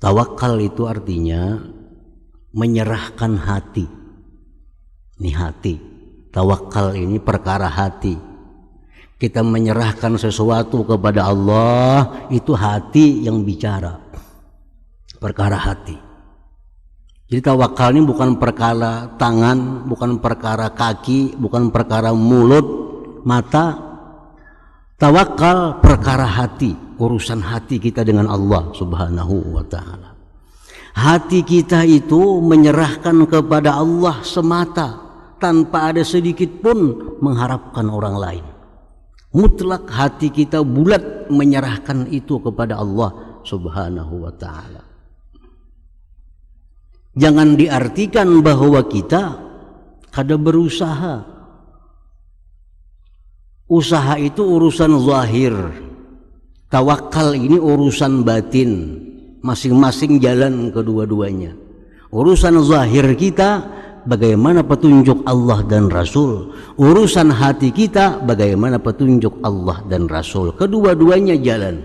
Tawakal itu artinya menyerahkan hati. Ini hati. Tawakal ini perkara hati. Kita menyerahkan sesuatu kepada Allah, itu hati yang bicara. Perkara hati. Jadi tawakal ini bukan perkara tangan, bukan perkara kaki, bukan perkara mulut, mata. Tawakal perkara hati, urusan hati kita dengan Allah Subhanahu wa ta'ala. Hati kita itu menyerahkan kepada Allah semata, tanpa ada sedikit pun mengharapkan orang lain. Mutlak hati kita bulat menyerahkan itu kepada Allah Subhanahu wa ta'ala. Jangan diartikan bahwa kita kada berusaha. Usaha itu urusan zahir. Tawakal ini urusan batin. Masing-masing jalan kedua-duanya. Urusan zahir kita, bagaimana petunjuk Allah dan Rasul. Urusan hati kita, bagaimana petunjuk Allah dan Rasul. Kedua-duanya jalan.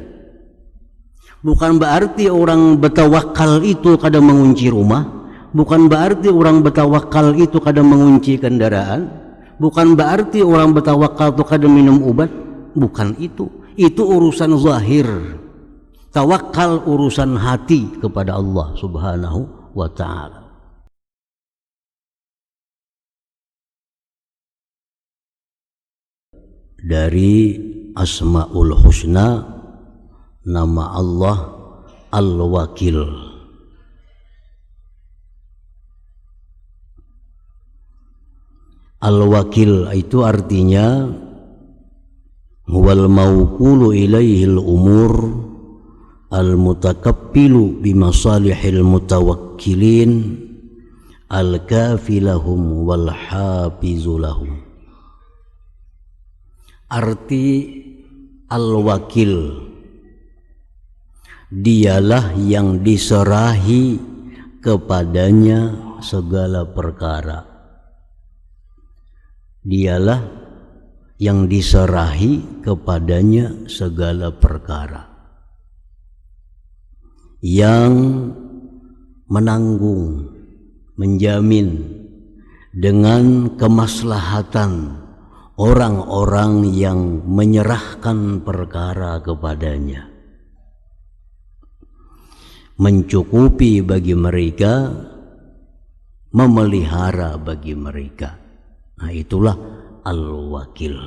Bukan berarti orang bertawakal itu kadang mengunci rumah. Bukan berarti orang bertawakal itu kadang mengunci kendaraan. Bukan berarti orang bertawakal itu kadang minum obat. Bukan itu. Itu urusan zahir. Tawakal urusan hati kepada Allah Subhanahu wa ta'ala. Dari Asmaul Husna, nama Allah Al-Wakil. Al-Wakil itu artinya huwal mawkulu ilaihil umur al-mutakappilu bimasalihil mutawakkilin al-kafilahum wal hafizulahum. Arti al-wakil, dialah yang diserahi kepadanya segala perkara. Dialah yang diserahi kepadanya segala perkara, yang menanggung, menjamin dengan kemaslahatan orang-orang yang menyerahkan perkara kepadanya, mencukupi bagi mereka, memelihara bagi mereka. Nah, itulah Al-Wakil.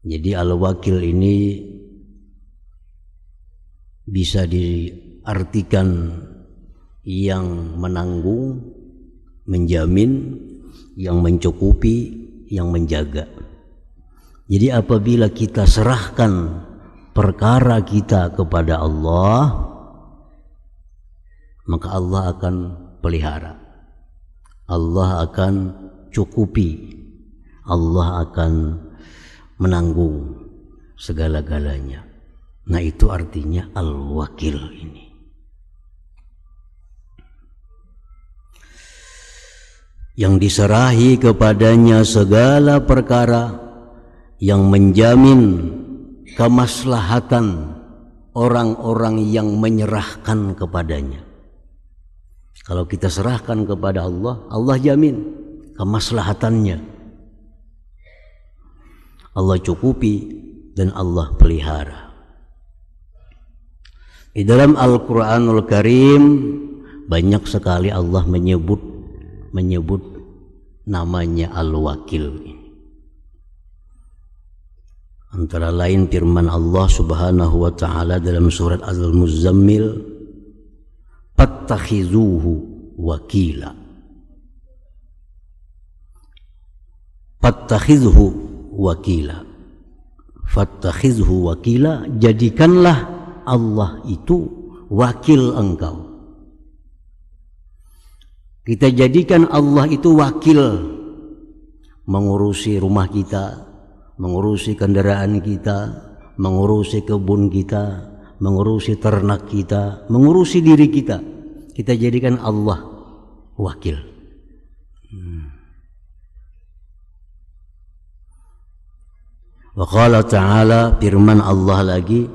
Jadi Al-Wakil ini bisa diartikan yang menanggung, menjamin, yang mencukupi, yang menjaga. Jadi apabila kita serahkan perkara kita kepada Allah, maka Allah akan pelihara. Allah akan cukupi. Allah akan menanggung segala-galanya. Nah, itu artinya Al-Wakil ini. Yang diserahi kepadanya segala perkara, yang menjamin kemaslahatan orang-orang yang menyerahkan kepadanya. Kalau kita serahkan kepada Allah, Allah jamin kemaslahatannya. Allah cukupi dan Allah pelihara. Di dalam Al-Quranul Karim banyak sekali Allah menyebut namanya Al-Wakil. Antara lain firman Allah Subhanahu wa ta'ala dalam surat Al-Muzammil, "Fattakhizuhu wakila." Fattakhizhu wakila. Fattakhizhu wakila, jadikanlah Allah itu wakil engkau. Kita jadikan Allah itu wakil, mengurusi rumah kita, mengurusi kendaraan kita, mengurusi kebun kita, mengurusi ternak kita, mengurusi diri kita. Kita jadikan Allah wakil. Wa qala ta'ala, firman Allah lagi,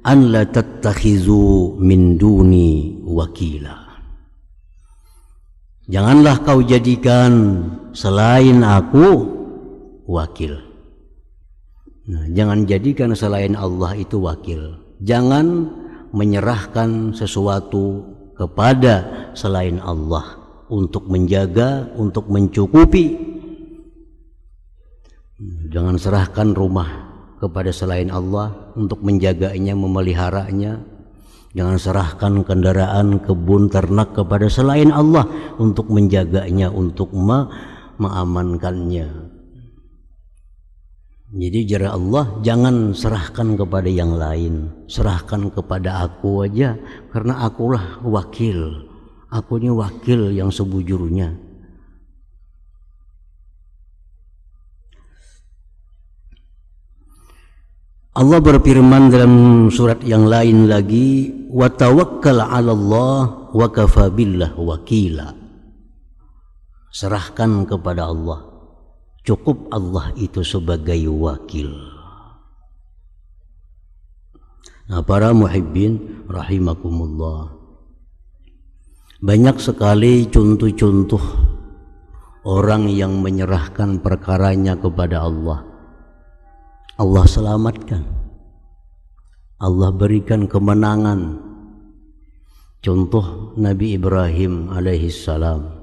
an la tattakhizu min duni wakila. Janganlah kau jadikan selain aku wakil. Nah, jangan jadikan selain Allah itu wakil. Jangan menyerahkan sesuatu kepada selain Allah untuk menjaga, untuk mencukupi. Jangan serahkan rumah kepada selain Allah untuk menjaganya, memeliharanya. Jangan serahkan kendaraan, kebun, ternak kepada selain Allah untuk menjaganya, untuk mengamankannya. Jadi jara Allah, jangan serahkan kepada yang lain, serahkan kepada aku aja, karena akulah wakil. Aku ini wakil yang sebujurnya. Allah berfirman dalam surat yang lain lagi, wa tawakkal 'ala Allah wa kafa billah wakila. Serahkan kepada Allah, cukup Allah itu sebagai wakil. Nah, para muhibbin rahimakumullah, banyak sekali contoh-contoh orang yang menyerahkan perkaranya kepada Allah. Allah selamatkan, Allah berikan kemenangan. Contoh Nabi Ibrahim alaihissalam,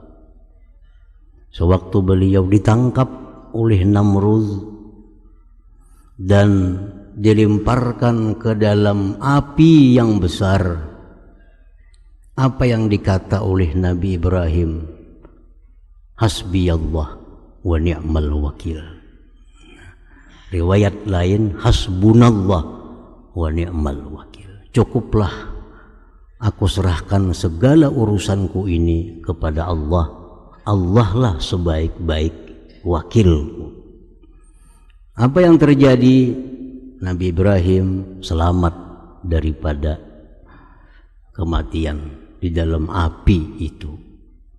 sewaktu beliau ditangkap oleh Namrud dan dilemparkan ke dalam api yang besar, apa yang dikata oleh Nabi Ibrahim? Hasbiyallah wa ni'mal wakil. Riwayat lain, hasbunallah wa ni'mal wakil. Cukuplah aku serahkan segala urusanku ini kepada Allah. Allah lah sebaik-baik wakilku. Apa yang terjadi? Nabi Ibrahim selamat daripada kematian di dalam api itu.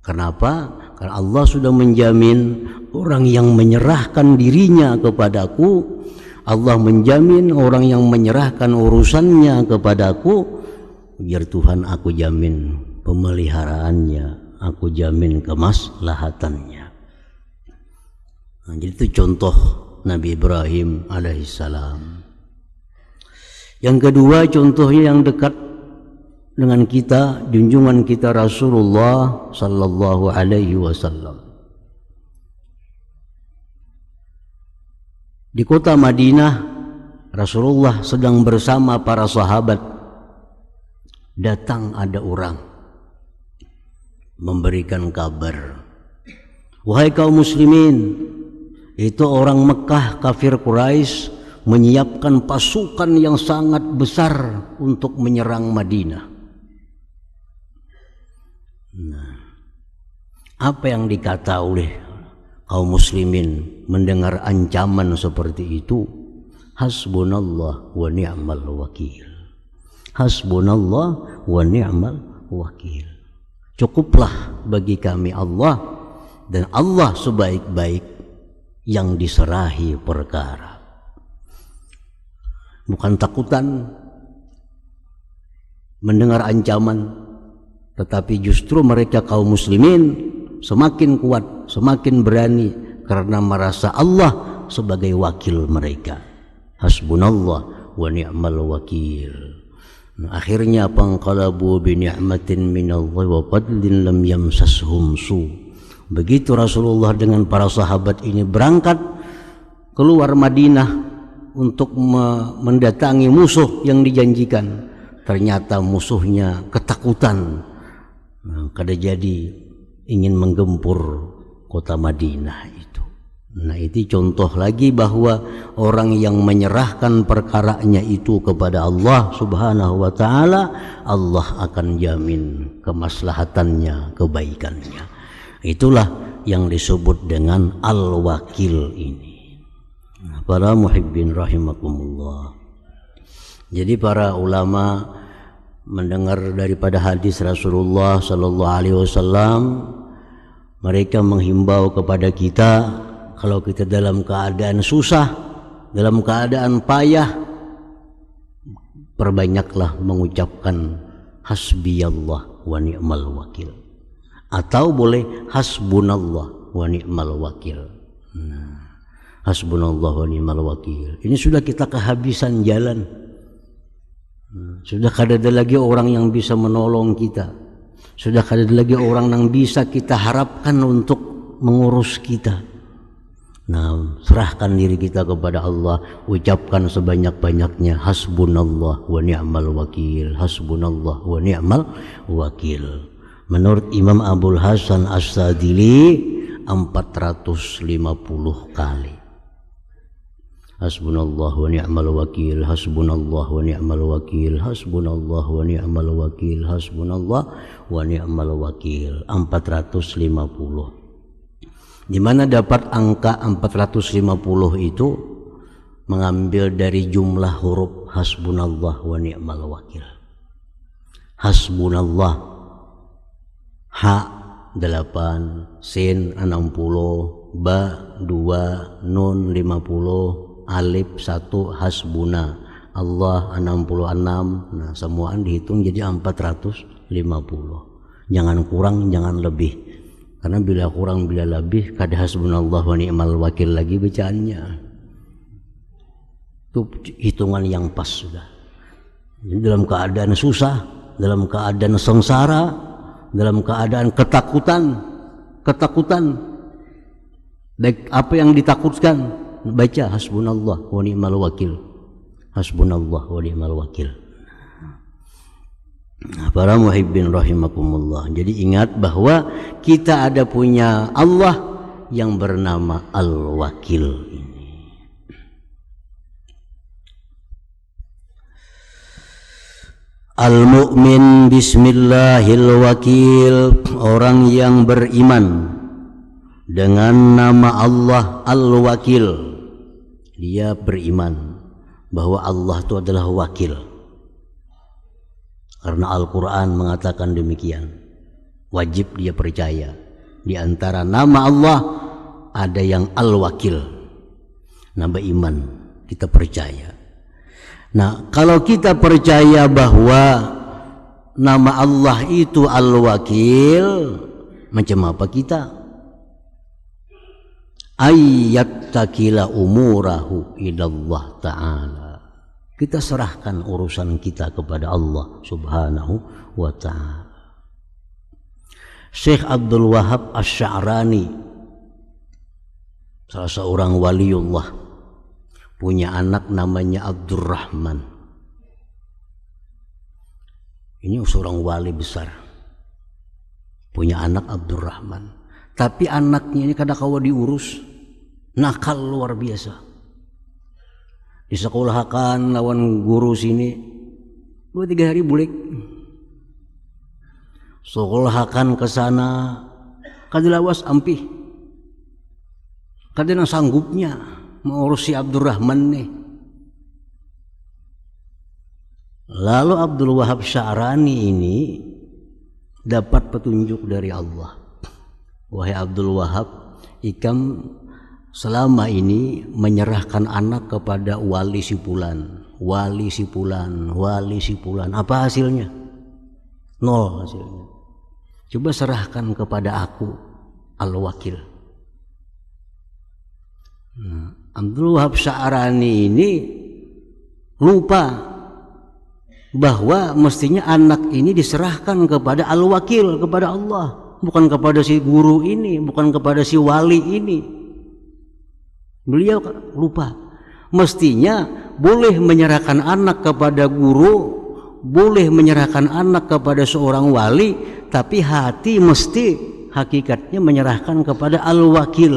Kenapa? Karena Allah sudah menjamin orang yang menyerahkan dirinya kepadaku, Allah menjamin orang yang menyerahkan urusannya kepadaku, biar Tuhan aku jamin pemeliharaannya, aku jamin kemaslahatannya. Nah, jadi itu contoh Nabi Ibrahim alaihissalam. Yang kedua, contohnya yang dekat dengan kita, junjungan kita Rasulullah sallallahu alaihi wasallam. Di kota Madinah, Rasulullah sedang bersama para sahabat. Datang ada orang memberikan kabar, wahai kaum muslimin, itu orang Mekah kafir Quraisy menyiapkan pasukan yang sangat besar untuk menyerang Madinah. Nah, apa yang dikata oleh kaum muslimin mendengar ancaman seperti itu? Hasbunallah wa ni'mal wakil. Hasbunallah wa ni'mal wakil. Cukuplah bagi kami Allah, dan Allah sebaik-baik yang diserahi perkara. Bukan takutan mendengar ancaman, tetapi justru mereka kaum muslimin semakin kuat, semakin berani karena merasa Allah sebagai wakil mereka. Hasbunallah wa ni'mal wakil. Nah, akhirnya panqalabu bi ni'matin minallahi wa fadlin lam yamsashum su. Begitu Rasulullah dengan para sahabat ini berangkat keluar Madinah untuk mendatangi musuh yang dijanjikan, ternyata musuhnya ketakutan. Nah, kada jadi ingin menggempur kota Madinah itu. Nah, itu contoh lagi bahwa orang yang menyerahkan perkaranya itu kepada Allah Subhanahu wa taala, Allah akan jamin kemaslahatannya, kebaikannya. Itulah yang disebut dengan al-wakil ini. Nah, para muhibbin rahimakumullah. Jadi para ulama mendengar daripada hadis Rasulullah sallallahu alaihi wasallam, mereka menghimbau kepada kita, kalau kita dalam keadaan susah, dalam keadaan payah, perbanyaklah mengucapkan hasbiyallah wa ni'mal wakil, atau boleh hasbunallah wa ni'mal wakil. Hasbunallah wa ni'mal wakil. Ini sudah kita kehabisan jalan. Sudah kada ada lagi orang yang bisa menolong kita. Sudah kada ada lagi orang yang bisa kita harapkan untuk mengurus kita. Nah, serahkan diri kita kepada Allah, ucapkan sebanyak-banyaknya hasbunallah wa ni'mal wakil, hasbunallah wa ni'mal wakil. Menurut Imam Abul Hasan As-Sadili 450 kali. Hasbunallah wa ni'mal wakil, hasbunallah wa ni'mal wakil, hasbunallah wa ni'mal wakil, hasbunallah wa ni'mal wakil, 450. Di mana dapat angka 450 itu mengambil dari jumlah huruf hasbunallah wa ni'mal wakil. Hasbunallah, ha 8, sin 60, ba 2, nun 50, alif 1, hasbuna, Allah 66. Nah, semuaan dihitung jadi 450. Jangan kurang, jangan lebih. Karena bila kurang bila lebih kada hasbunallah wa ni'mal wakil lagi bacaannya. Itu hitungan yang pas sudah. Jadi dalam keadaan susah, dalam keadaan sengsara, dalam keadaan ketakutan, baik apa yang ditakutkan, baca hasbunallah wa ni'mal wakil, hasbunallah wa ni'mal wakil. Para muhibbin rahimakumullah. Jadi ingat bahwa kita ada punya Allah yang bernama Al-Wakil ini. Al-mu'min bismillahil wakil, orang yang beriman dengan nama Allah Al-Wakil. Dia beriman bahwa Allah itu adalah wakil. Karena Al-Quran mengatakan demikian. Wajib dia percaya. Di antara nama Allah ada yang Al-Wakil. Nama iman, kita percaya. Nah, kalau kita percaya bahwa nama Allah itu Al-Wakil, macam apa kita? Ayyattakila umurahu ilallah ta'ala. Kita serahkan urusan kita kepada Allah Subhanahu wa ta'ala. Syekh Abdul Wahab Asy-Sya'rani, salah seorang waliullah, punya anak namanya Abdurrahman. Ini seorang wali besar, punya anak Abdurrahman. Tapi anaknya ini kadang-kadang diurus, nakal luar biasa. Disekolahkan lawan guru sini 2-3 hari bulik. Sekolahkan ke sana kadilawas ampih. Kadang sanggupnya mengurus si Abdurrahman nih. Lalu Abdul Wahab Sya'rani ini dapat petunjuk dari Allah. Wahai Abdul Wahab, ikam selama ini menyerahkan anak kepada wali si fulan, wali si fulan, wali si fulan. Apa hasilnya? Nol hasilnya. Coba serahkan kepada aku, Al-Wakil. Nah, Abdul Wahab Sya'rani ini lupa bahwa mestinya anak ini diserahkan kepada Al-Wakil, kepada Allah, bukan kepada si guru ini, bukan kepada si wali ini. Beliau lupa. Mestinya boleh menyerahkan anak kepada guru, boleh menyerahkan anak kepada seorang wali, tapi hati mesti hakikatnya menyerahkan kepada Al-Wakil.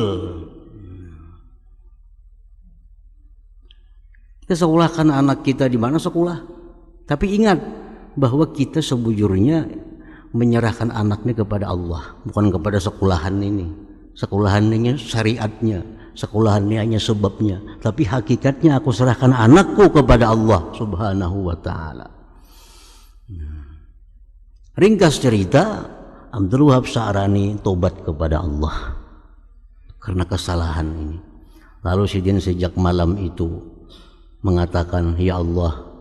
Kita sekolahkan anak kita di mana sekolah, tapi ingat bahwa kita sebujurnya menyerahkan anaknya kepada Allah, bukan kepada sekolahan ini. Sekolahan ini syariatnya, sekolahan ini hanya sebabnya, tapi hakikatnya aku serahkan anakku kepada Allah Subhanahu wa ta'ala. Ringkas cerita, Abdul Wahab Sya'rani tobat kepada Allah karena kesalahan ini. Lalu sejak malam itu mengatakan, ya Allah,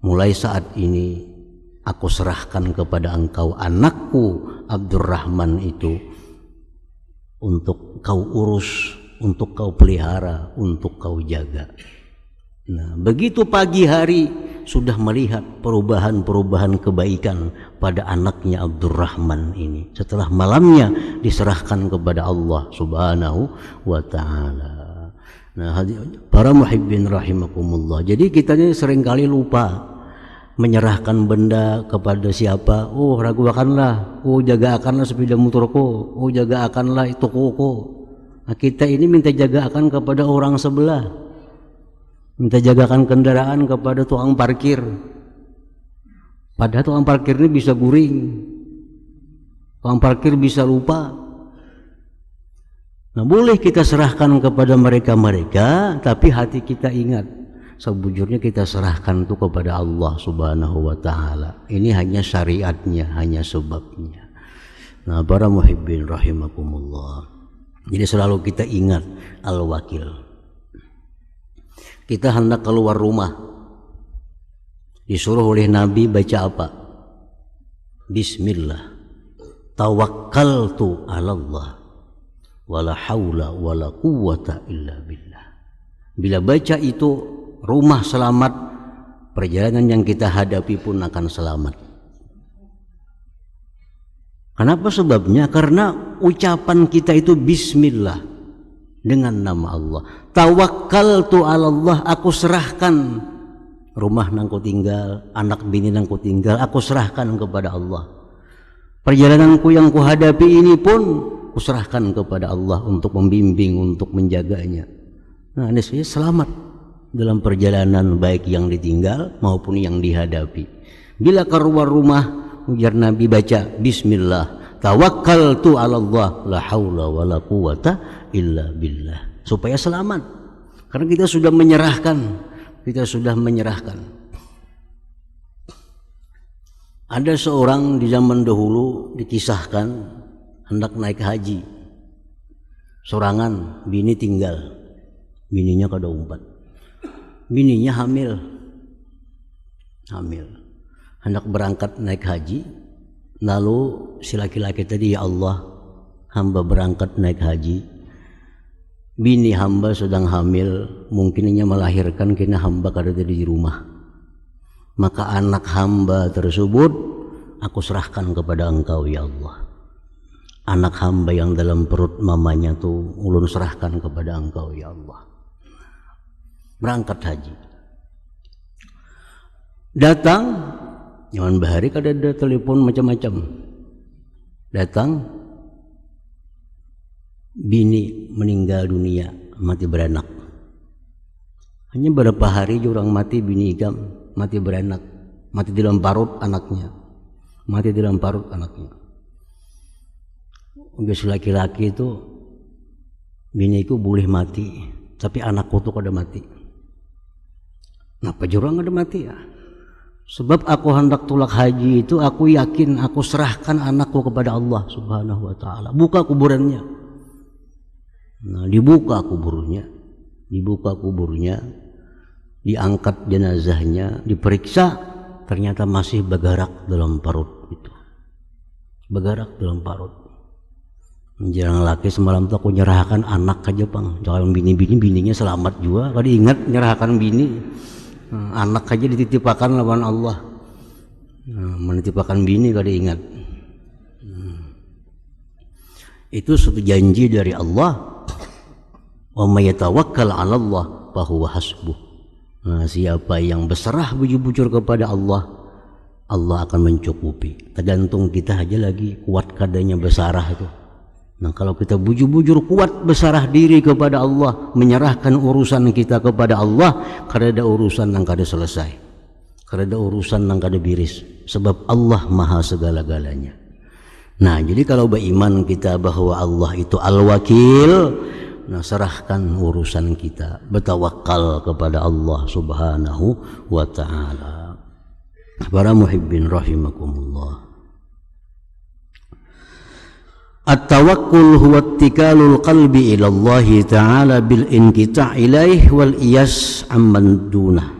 mulai saat ini aku serahkan kepada engkau anakku Abdurrahman itu untuk kau urus, untuk kau pelihara, untuk kau jaga. Nah, begitu pagi hari sudah melihat perubahan-perubahan kebaikan pada anaknya Abdurrahman ini. Setelah malamnya diserahkan kepada Allah Subhanahu wa ta'ala. Nah, para muhibbin rahimakumullah. Jadi kita ini seringkali lupa menyerahkan benda kepada siapa. Oh, raguakanlah, oh jaga akanlah sepeda motorku, oh jaga akanlah itu tokoku. Nah, kita ini minta jaga akan kepada orang sebelah, minta jagakan kendaraan kepada tukang parkir. Padahal tukang parkir ini bisa guring, tukang parkir bisa lupa. Nah, boleh kita serahkan kepada mereka-mereka, tapi hati kita ingat, sebujurnya kita serahkan itu kepada Allah Subhanahu wa ta'ala. Ini hanya syariatnya, hanya sebabnya. Nah, para muhibbin rahimakumullah. Jadi selalu kita ingat al-wakil. Kita hendak keluar rumah, disuruh oleh Nabi baca apa? Bismillah, tawakkaltu 'alallah, wala haula wala quwwata illa billah. Bila baca itu, rumah selamat, perjalanan yang kita hadapi pun akan selamat. Kenapa sebabnya? Karena ucapan kita itu bismillah, dengan nama Allah. Tawakkaltu 'alallah, aku serahkan rumah nang ku tinggal, anak bini nang ku tinggal, aku serahkan kepada Allah. Perjalananku yang ku hadapi ini pun kuserahkan kepada Allah untuk membimbing, untuk menjaganya. Nah, ini saya selamat dalam perjalanan baik yang ditinggal maupun yang dihadapi. Bila keluar rumah, ujar Nabi baca bismillah, tawakkaltu 'alallah, la haula wala quwwata illa billah, supaya selamat. Karena kita sudah menyerahkan, Ada seorang di zaman dahulu dikisahkan hendak naik haji, sorangan, bini tinggal, bininya kada umpat, bininya hamil, hendak berangkat naik haji. Lalu si laki-laki tadi, ya Allah, hamba berangkat naik haji, bini hamba sedang hamil, mungkinnya melahirkan, kena hamba kada di rumah. Maka anak hamba tersebut aku serahkan kepada engkau ya Allah. Anak hamba yang dalam perut mamanya tuh ulun serahkan kepada engkau ya Allah. Berangkat haji, datang nyaman bahari kada ada telepon macam-macam. Datang, bini meninggal dunia, mati beranak. Hanya beberapa hari orang mati, bini igam, mati beranak, mati di dalam parut anaknya, Ugas laki-laki itu, biniku boleh mati, tapi anakku tuh kada mati. Kenapa jurang kada mati ya? Sebab aku hendak tulak haji itu, aku yakin aku serahkan anakku kepada Allah Subhanahu wa ta'ala. Buka kuburannya. Nah, dibuka kuburnya, diangkat jenazahnya, diperiksa, ternyata masih bergerak dalam parut itu. Menjelang laki semalam tuh aku nyerahkan anak aja bang, jangan bininya selamat juga. Kalau ingat nyerahkan bini, anak aja dititipakan lawan Allah. Menitipakan bini kalau ingat. Itu suatu janji dari Allah. Wa may yatawakkal 'ala Allah fa huwa hasbuh. Nah, siapa yang berserah bujur-bujur kepada Allah, Allah akan mencukupi. Tergantung kita aja lagi kuat kadanya bersarah itu. Nah, kalau kita bujur-bujur kuat bersarah diri kepada Allah, menyerahkan urusan kita kepada Allah, kada ada urusan yang kada selesai, kada ada urusan yang kada biris, sebab Allah maha segala-galanya. Nah, jadi kalau beriman kita bahwa Allah itu al-wakil, nah serahkan urusan kita, bertawakal kepada Allah Subhanahu wa ta'ala. Para muhibbin rahimakumullah. At-tawakkul huwa ittikalul qalbi ila Allah ta'ala bil inqita' ilaih wal iyas amman dunah.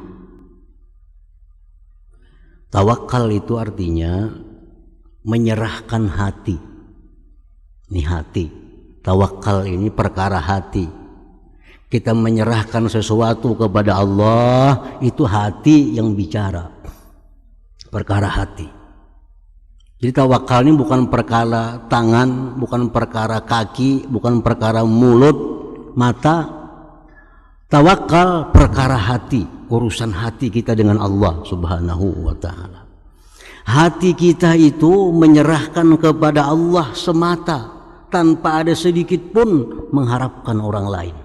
Tawakal itu artinya menyerahkan hati. Ini hati. Tawakal ini perkara hati. Kita menyerahkan sesuatu kepada Allah, itu hati yang bicara. Perkara hati. Jadi tawakal ini bukan perkara tangan, bukan perkara kaki, bukan perkara mulut, mata. Tawakal perkara hati, urusan hati kita dengan Allah Subhanahu wa ta'ala. Hati kita itu menyerahkan kepada Allah semata, tanpa ada sedikit pun mengharapkan orang lain.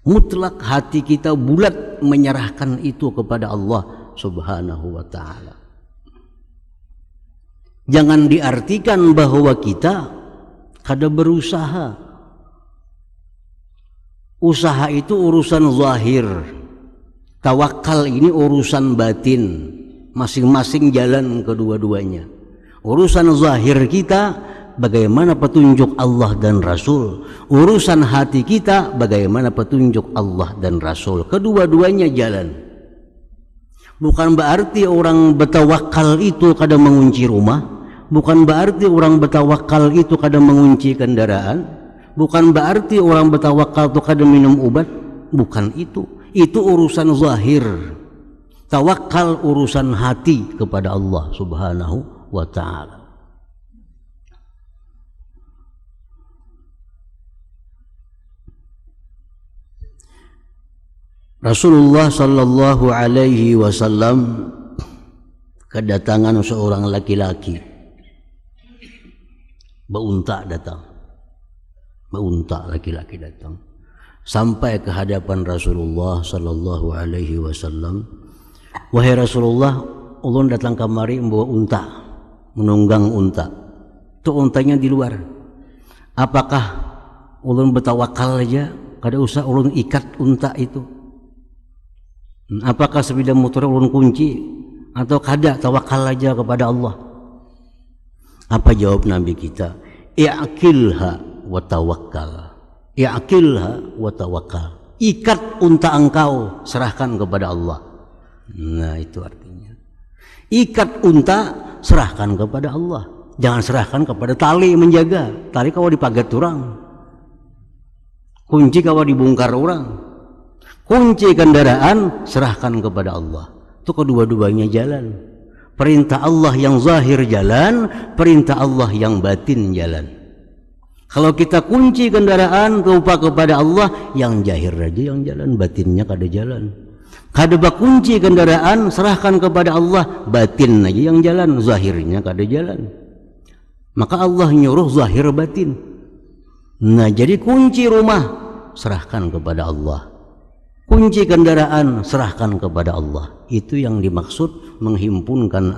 Mutlak hati kita bulat menyerahkan itu kepada Allah Subhanahu wa ta'ala. Jangan diartikan bahwa kita kada berusaha. Usaha itu urusan zahir. Tawakal ini urusan batin. Masing-masing jalan kedua-duanya. Urusan zahir kita bagaimana petunjuk Allah dan Rasul. Urusan hati kita bagaimana petunjuk Allah dan Rasul. Kedua-duanya jalan. Bukan berarti orang bertawakal itu kadang mengunci rumah. Bukan berarti orang bertawakal itu kadang mengunci kendaraan. Bukan berarti orang bertawakal itu kadang minum obat. Bukan itu. Itu urusan zahir. Tawakal urusan hati kepada Allah Subhanahu wa ta'ala. Rasulullah sallallahu alaihi wasallam kedatangan seorang laki-laki. Beunta datang. Beunta laki-laki datang. Sampai ke hadapan Rasulullah sallallahu alaihi wasallam. Wahai Rasulullah, ulun datang kamari membawa unta, menunggang unta. Itu untanya di luar. Apakah ulun bertawakal aja? Kada usah ulun ikat unta itu. Apakah sebelum motor ulun kunci atau kada tawakal aja kepada Allah? Apa jawab Nabi kita? I'qilha wa tawakkal. I'qilha wa tawakkal. Ikat unta engkau, serahkan kepada Allah. Nah, itu artinya. Ikat unta, serahkan kepada Allah. Jangan serahkan kepada tali menjaga. Tali kau dipagat orang. Kunci kau dibongkar orang. Kunci kendaraan serahkan kepada Allah. Itu kedua-duanya jalan. Perintah Allah yang zahir jalan, perintah Allah yang batin jalan. Kalau kita kunci kendaraan lupa kepada Allah, yang zahir aja yang jalan, batinnya kada jalan. Kada kunci kendaraan serahkan kepada Allah, batin aja yang jalan, zahirnya kada jalan. Maka Allah nyuruh zahir batin. Nah, jadi kunci rumah serahkan kepada Allah. Kunci kendaraan serahkan kepada Allah. Itu yang dimaksud menghimpunkan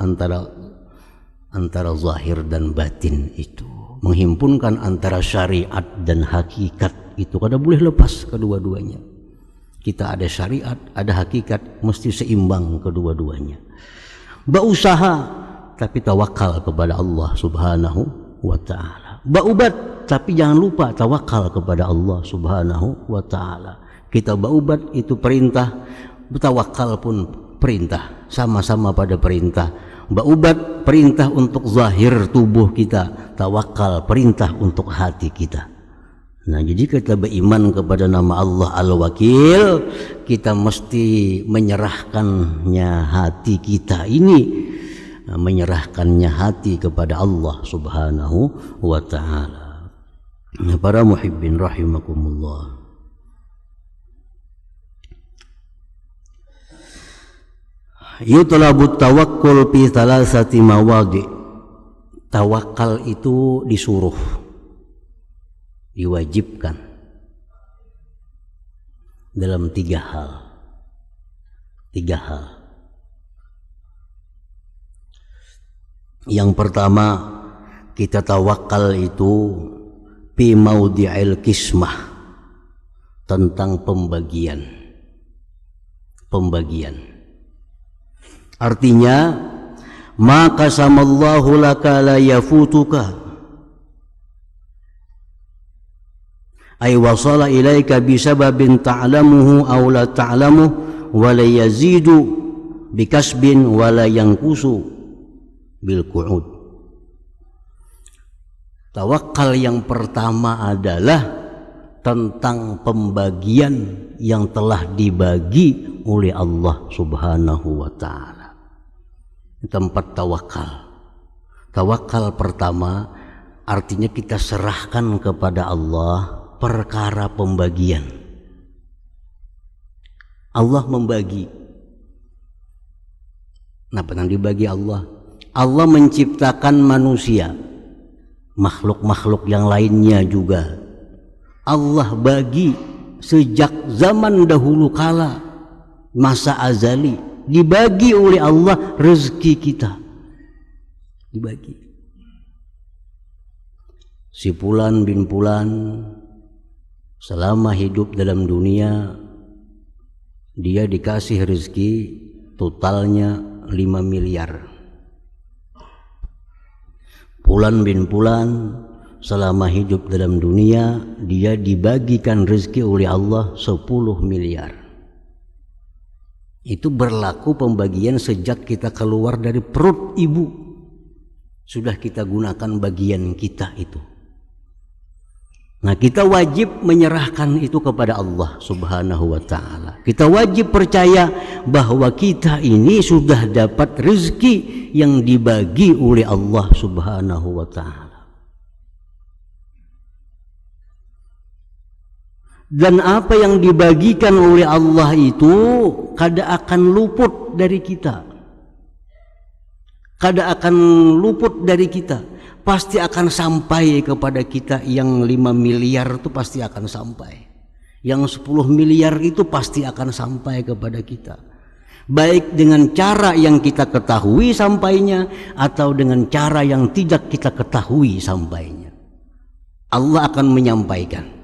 antara zahir dan batin itu. Menghimpunkan antara syariat dan hakikat itu. Kada boleh lepas kedua-duanya. Kita ada syariat, ada hakikat, mesti seimbang kedua-duanya. Berusaha tapi tawakal kepada Allah Subhanahu wa ta'ala. Berubat tapi jangan lupa tawakal kepada Allah Subhanahu wa ta'ala. Kita berubat itu perintah, bertawakal pun perintah, sama-sama pada perintah. Berubat perintah untuk zahir tubuh kita, tawakal perintah untuk hati kita. Nah, jadi kita beriman kepada nama Allah Al-Wakil, kita mesti menyerahkannya hati kita ini, menyerahkannya hati kepada Allah Subhanahu wa ta'ala. Nah, para muhibbin rahimakumullah. Yutlabut tawakkul fi thalathati mawadi. Tawakal itu disuruh, diwajibkan dalam tiga hal. Yang pertama, kita tawakal itu fi maudi'il kismah, tentang pembagian. Artinya, maka samallahu laka la yafutuka, ay wasala ilaika bisababin ta'lamuhu aw la ta'lamuhu wa la yazidu bikasbin wala yanqusu bil qu'ud. Tawakal yang pertama adalah tentang pembagian yang telah dibagi oleh Allah Subhanahu wa ta'ala. Tempat tawakal. Tawakal pertama artinya kita serahkan kepada Allah perkara pembagian. Allah membagi. Apa yang dibagi Allah? Allah menciptakan manusia, makhluk-makhluk yang lainnya juga. Allah bagi sejak zaman dahulu kala, masa azali, dibagi oleh Allah rezeki kita. Dibagi. Si Fulan bin Fulan selama hidup dalam dunia dia dikasih rezeki totalnya 5 miliar. Fulan bin Fulan selama hidup dalam dunia dia dibagikan rezeki oleh Allah 10 miliar. Itu berlaku pembagian sejak kita keluar dari perut ibu. Sudah kita gunakan bagian kita itu. Nah, kita wajib menyerahkan itu kepada Allah Subhanahu wa ta'ala. Kita wajib percaya bahwa kita ini sudah dapat rezeki yang dibagi oleh Allah Subhanahu wa ta'ala. Dan apa yang dibagikan oleh Allah itu kada akan luput dari kita. Kada akan luput dari kita. Pasti akan sampai kepada kita. Yang 5 miliar itu pasti akan sampai. Yang 10 miliar itu pasti akan sampai kepada kita. Baik dengan cara yang kita ketahui sampainya, atau dengan cara yang tidak kita ketahui sampainya, Allah akan menyampaikan.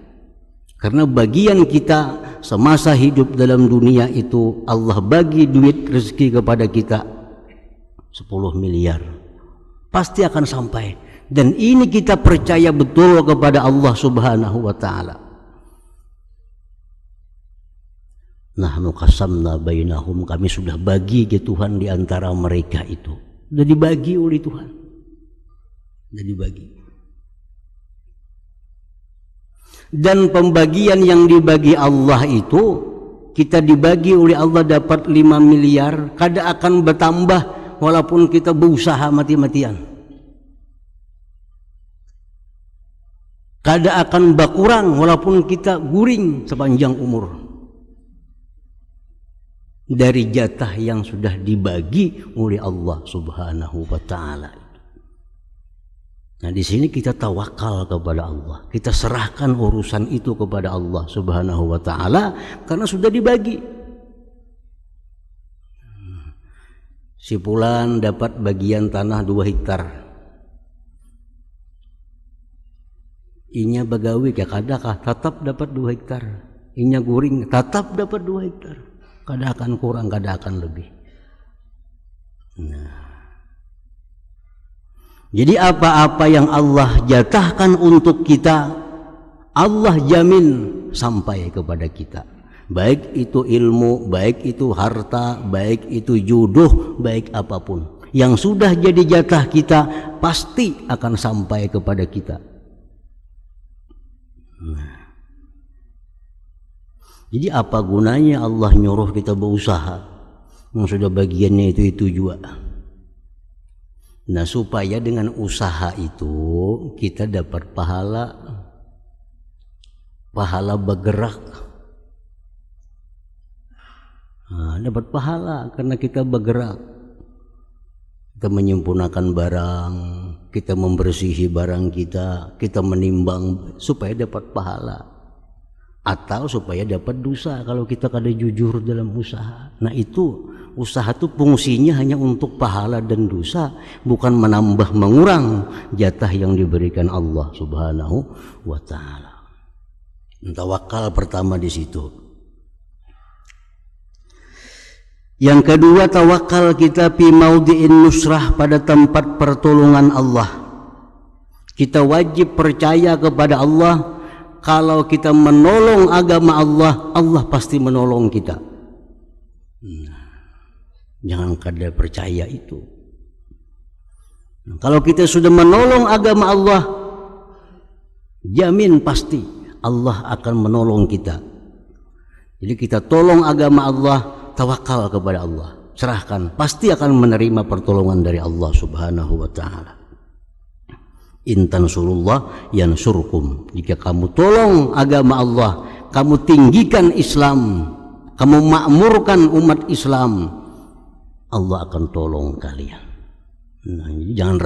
Karena bagian kita semasa hidup dalam dunia itu Allah bagi duit rezeki kepada kita 10 miliar. Pasti akan sampai. Dan ini kita percaya betul kepada Allah Subhanahu wa ta'ala. Nahnu qasamna bainahum, kami sudah bagi ke Tuhan di antara mereka itu. Sudah dibagi oleh Tuhan. Sudah dibagi. Dan pembagian yang dibagi Allah itu, kita dibagi oleh Allah dapat 5 miliar, kada akan bertambah walaupun kita berusaha mati-matian. Kada akan berkurang walaupun kita guring sepanjang umur dari jatah yang sudah dibagi oleh Allah Subhanahu wa ta'ala. Nah, di sini kita tawakal kepada Allah. Kita serahkan urusan itu kepada Allah Subhanahu wa ta'ala karena sudah dibagi. Si Fulan dapat bagian tanah 2 hektar. Inya bagawi ya kadakah tetap dapat 2 hektar. Inya guring tetap dapat 2 hektar. Kada akan kurang, kada akan lebih. Nah, jadi apa-apa yang Allah jatahkan untuk kita, Allah jamin sampai kepada kita. Baik itu ilmu, baik itu harta, baik itu jodoh, baik apapun. Yang sudah jadi jatah kita pasti akan sampai kepada kita. Nah, jadi apa gunanya Allah nyuruh kita berusaha? Yang sudah bagiannya itu juga. Nah, supaya dengan usaha itu kita dapat pahala bergerak. Nah, dapat pahala karena kita bergerak. Kita menyempurnakan barang, kita membersihi barang kita, kita menimbang supaya dapat pahala. Atau supaya dapat dosa kalau kita kada jujur dalam usaha. Nah, itu usaha itu fungsinya hanya untuk pahala dan dosa, bukan menambah mengurang jatah yang diberikan Allah Subhanahu wa ta'ala. Tawakal pertama di situ. Yang kedua, tawakal kita fi maudhi'in nusrah, pada tempat pertolongan Allah. Kita wajib percaya kepada Allah. Kalau kita menolong agama Allah, Allah pasti menolong kita. Jangan kada percaya itu. Nah, kalau kita sudah menolong agama Allah, jamin pasti Allah akan menolong kita. Jadi kita tolong agama Allah, tawakal kepada Allah, serahkan, pasti akan menerima pertolongan dari Allah Subhanahu wa taala. In tansurullah yansurkum. Jika kamu tolong agama Allah, kamu tinggikan Islam, kamu makmurkan umat Islam, Allah akan tolong kalian. Nah, jangan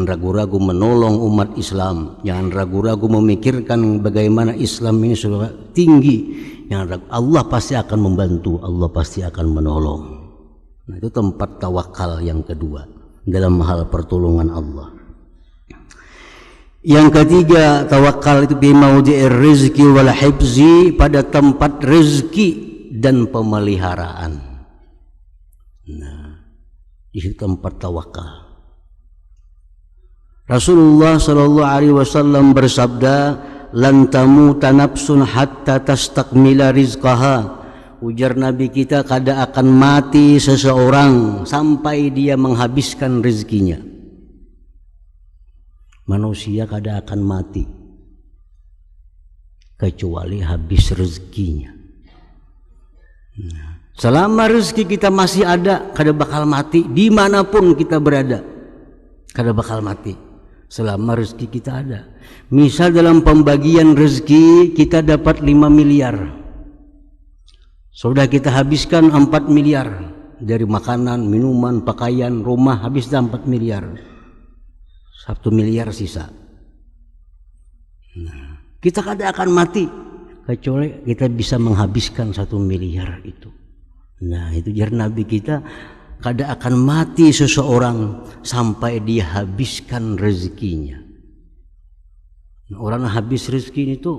ragu-ragu menolong umat Islam, jangan ragu-ragu memikirkan bagaimana Islam ini sudah tinggi. Jangan ragu, Allah pasti akan membantu, Allah pasti akan menolong. Nah, itu tempat tawakal yang kedua dalam hal pertolongan Allah. Yang ketiga, tawakal itu bi maudhi'ir rizqi wal hifzi, pada tempat rezeki dan pemeliharaan. Nah, di tempat tawakal. Rasulullah sallallahu alaihi wasallam bersabda, "Lan tamuta nafsun hatta tastakmila rizqaha." Ujar Nabi kita, kada akan mati seseorang sampai dia menghabiskan rezekinya. Manusia kada akan mati kecuali habis rezekinya. Nah, selama rezeki kita masih ada, kada bakal mati. Dimanapun kita berada, kada bakal mati selama rezeki kita ada. Misal dalam pembagian rezeki kita dapat 5 miliar, sudah kita habiskan 4 miliar dari makanan, minuman, pakaian, rumah, habis 4 miliar. 1 miliar sisa. Nah, kita kada akan mati kecuali kita bisa menghabiskan 1 miliar itu. Nah, itu jar Nabi kita, kada akan mati seseorang sampai dia habiskan rezekinya. Nah, orang habis rezeki itu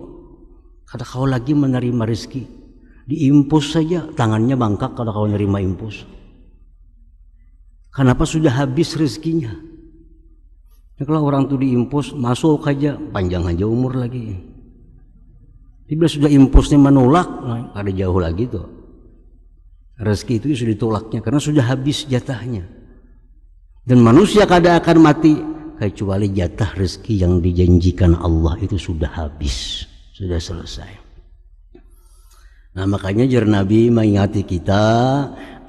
kada kau lagi menerima rezeki. Diimpus saja tangannya bangkak kalau kau menerima impus. Kenapa? Sudah habis rezekinya. Ya, kalau orang itu diimpus, masuk aja, panjang aja umur lagi. Bila sudah impusnya menolak, nah, ada jauh lagi tuh. Rezeki itu sudah ditolaknya karena sudah habis jatahnya. Dan manusia kada akan mati kecuali jatah rezeki yang dijanjikan Allah itu sudah habis, sudah selesai. Nah, makanya jar Nabi mengingati kita,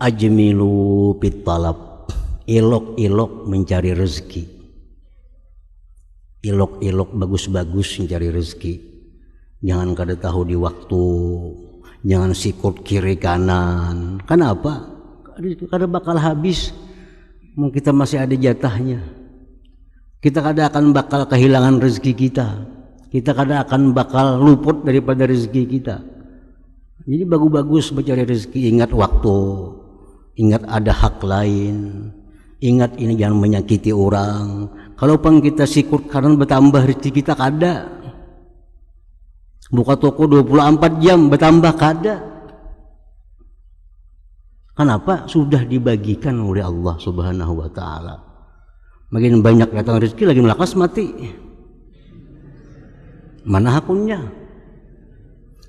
ajmilu fit talab, elok-elok mencari rezeki. Elok-elok bagus-bagus mencari rezeki. Jangan kada tahu di waktu, jangan sikut kiri kanan. Kenapa? Kada bakal habis. Mungkin kita masih ada jatahnya. Kita kada akan bakal kehilangan rezeki kita. Kita kada akan bakal luput daripada rezeki kita. Jadi bagus-bagus mencari rezeki. Ingat waktu, ingat ada hak lain, ingat ini jangan menyakiti orang. Kalau pun kita sikut kanan bertambah rezeki kita kada. Buka toko 24 jam bertambah kada. Kenapa? Sudah dibagikan oleh Allah Subhanahu wa taala. Makin banyak datang rezeki lagi melakas mati. Mana hakunnya?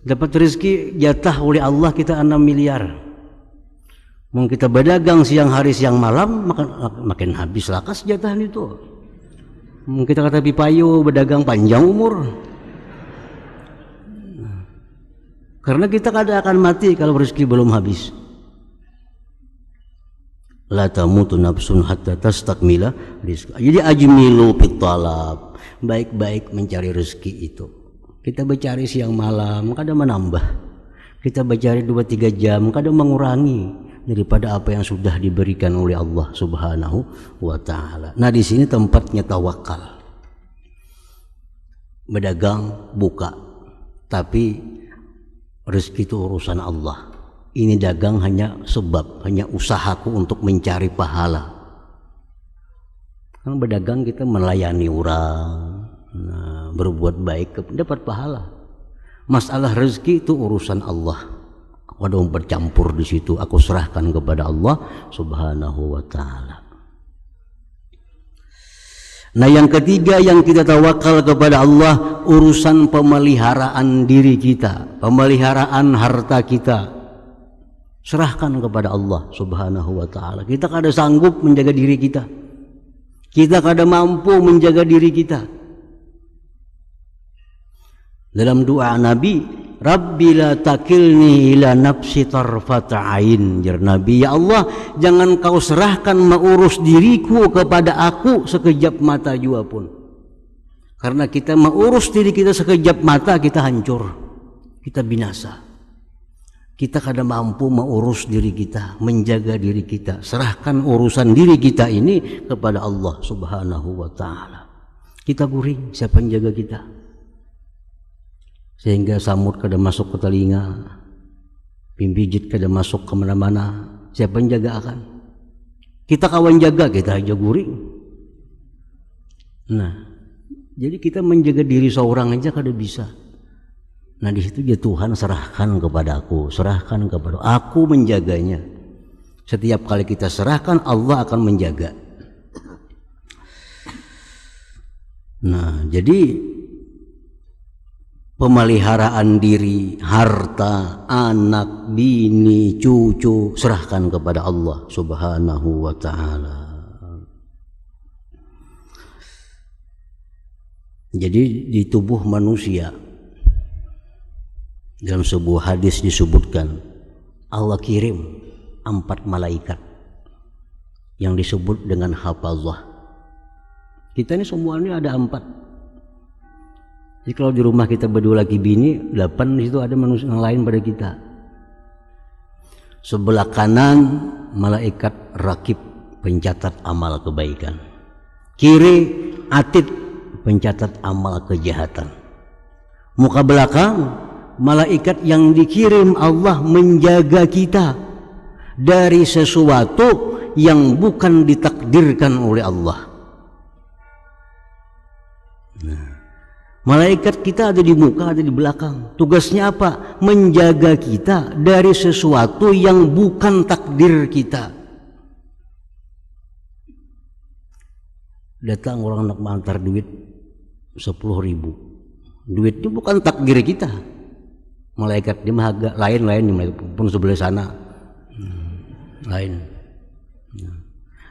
Dapat rezeki jatah oleh Allah kita 6 miliar. Mau kita berdagang siang hari siang malam makin habis lakas jatah itu. Mau kita kata pipayo berdagang panjang umur. Karena kita kada akan mati kalau rezeki belum habis. La tamutu nafsun hatta tastakmila rizqa. Jadi ajmilu fit talab, baik-baik mencari rezeki itu. Kita bercari siang malam kada menambah. Kita bercari 2-3 jam kada mengurangi daripada apa yang sudah diberikan oleh Allah Subhanahu wa taala. Nah, di sini tempatnya tawakal. Berdagang buka, tapi rezeki itu urusan Allah. Ini dagang hanya sebab, hanya usahaku untuk mencari pahala. Kan berdagang kita melayani orang, nah, berbuat baik dapat pahala. Masalah rezeki itu urusan Allah. Aku ada bercampur di situ, aku serahkan kepada Allah Subhanahu wa taala. Nah, yang ketiga yang kita tawakal kepada Allah, urusan pemeliharaan diri kita, pemeliharaan harta kita. Serahkan kepada Allah Subhanahu wa ta'ala. Kita kada sanggup menjaga diri kita. Kita kada mampu menjaga diri kita. Dalam doa Nabi, Rabbi la takilni ila nafsi tarfata ain. Jar Nabi, ya Allah, jangan kau serahkan mengurus diriku kepada aku sekejap mata jua pun. Karena kita mengurus diri kita sekejap mata, kita hancur, kita binasa. Kita kada mampu mengurus diri kita, menjaga diri kita. Serahkan urusan diri kita ini kepada Allah Subhanahu wa ta'ala. Kita guring, siapa yang jaga kita? Sehingga samut kada masuk ke telinga, pimpijit kada masuk ke mana-mana, siapa yang jaga akan? Kita kawan jaga, kita aja guring. Nah, jadi kita menjaga diri seorang aja kada bisa. Nah di situ ya Tuhan serahkan kepada aku, serahkan kepada aku menjaganya. Setiap kali kita serahkan, Allah akan menjaga. Nah jadi pemeliharaan diri, harta, anak, bini, cucu, serahkan kepada Allah Subhanahu wa ta'ala. Jadi di tubuh manusia, dalam sebuah hadis disebutkan Allah kirim 4 malaikat yang disebut dengan hafazah. Kita ini semuanya ada 4. Jadi kalau di rumah kita berdua laki bini, 8 di situ ada manusia yang lain pada kita. Sebelah kanan malaikat rakib pencatat amal kebaikan. Kiri atid pencatat amal kejahatan. Muka belakang malaikat yang dikirim Allah menjaga kita dari sesuatu yang bukan ditakdirkan oleh Allah. Nah, malaikat kita ada di muka, ada di belakang. Tugasnya apa? Menjaga kita dari sesuatu yang bukan takdir kita. Datang orang nak mengantar duit 10.000. Duit itu bukan takdir kita. Malaikat dia agak lain pun sebelah sana lain.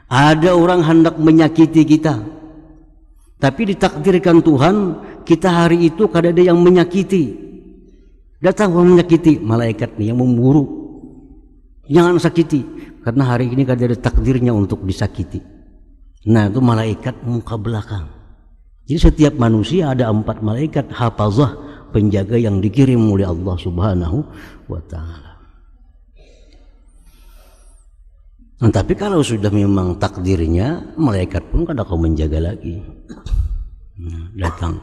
Ada orang hendak menyakiti kita, tapi ditakdirkan Tuhan kita hari itu kada ada yang menyakiti. Datang orang menyakiti, malaikat nih yang memburu, jangan sakiti, karena hari ini kada ada takdirnya untuk disakiti. Nah itu malaikat muka belakang. Jadi setiap manusia ada 4 malaikat hafazah, penjaga yang dikirim oleh Allah Subhanahu wa ta'ala. Nah, tapi kalau sudah memang takdirnya, malaikat pun kada kau menjaga lagi. Nah, datang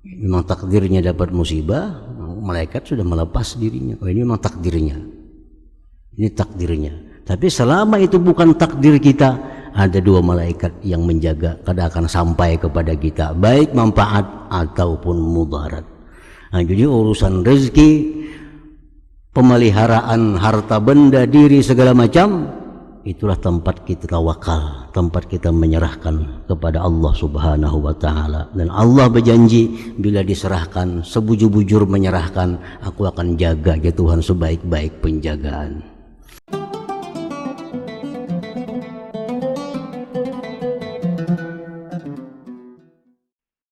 memang takdirnya dapat musibah, malaikat sudah melepas dirinya. Oh, ini memang takdirnya, ini takdirnya. Tapi selama itu bukan takdir kita, ada 2 malaikat yang menjaga, kada akan sampai kepada kita, baik manfaat ataupun mudarat. Nah, jadi urusan rezeki, pemeliharaan harta benda, diri segala macam, itulah tempat kita tawakal, tempat kita menyerahkan kepada Allah Subhanahu wa ta'ala. Dan Allah berjanji bila diserahkan, sebujur-bujur menyerahkan, aku akan jaga ya Tuhan sebaik-baik penjagaan.